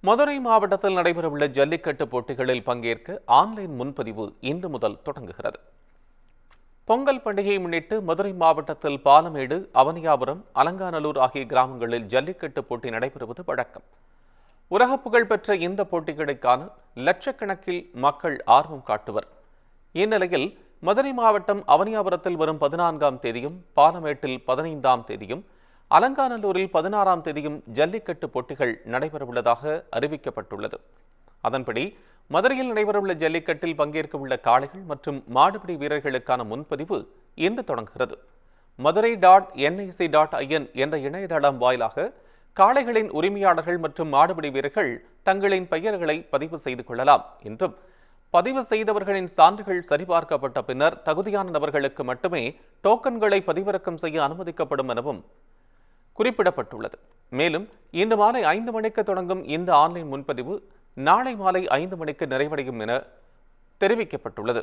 மதுரை மாவட்டத்தில் நடைபெறவுள்ள ஜல்லிக்கட்டு போட்டிகளில் பங்கேற்க ஆன்லைன் முன்பதிவு இன்று முதல் தொடங்குகிறது. பொங்கல் பண்டிகையை முன்னிட்டு மதுரை மாவட்டத்தில் பாலமேடு, அவனியாபுரம், அலங்காநல்லூர் ஆகிய கிராமங்களில் ஜல்லிக்கட்டு போட்டி நடைபெறுவது வழக்கம். உலக புகழ்பெற்ற இந்த போட்டிகளுக்கான லட்சக்கணக்கில் மக்கள் ஆர்வம் காட்டுவர். இந்நிலையில் மதுரை மாவட்டம் அவனியாபுரத்தில் வரும் 14ஆம் தேதியும், பாலமேட்டில் 15ஆம் தேதியும், அலங்காநல்லூரில் 16ஆம் தேதியும் ஜல்லிக்கட்டு போட்டிகள் நடைபெறவுள்ளதாக அறிவிக்கப்பட்டுள்ளது. அதன்படி மதுரையில் நடைபெறவுள்ள ஜல்லிக்கட்டில் பங்கேற்கவுள்ள காளைகள் மற்றும் மாடுபிடி வீரர்களுக்கான முன்பதிவு இன்று தொடங்குகிறது. madurai.nic.in என்ற இணையதளம் வாயிலாக காளைகளின் உரிமையாளர்கள் மற்றும் மாடுபிடி வீரர்கள் தங்களின் பெயர்களை பதிவு செய்து கொள்ளலாம் என்றும், பதிவு செய்தவர்களின் சான்றுகள் சரிபார்க்கப்பட்ட பின்னர் தகுதியான நபர்களுக்கு மட்டுமே டோக்கன்களை பதிவிறக்கம் செய்ய அனுமதிக்கப்படும் எனவும் குறிப்பிடப்பட்டுள்ளது. மேலும் இன்று மாலை 5 மணிக்கு தொடங்கும் இந்த ஆன்லைன் முன்பதிவு நாளை மாலை 5 மணிக்கு நிறைவடையும் என தெரிவிக்கப்பட்டுள்ளது.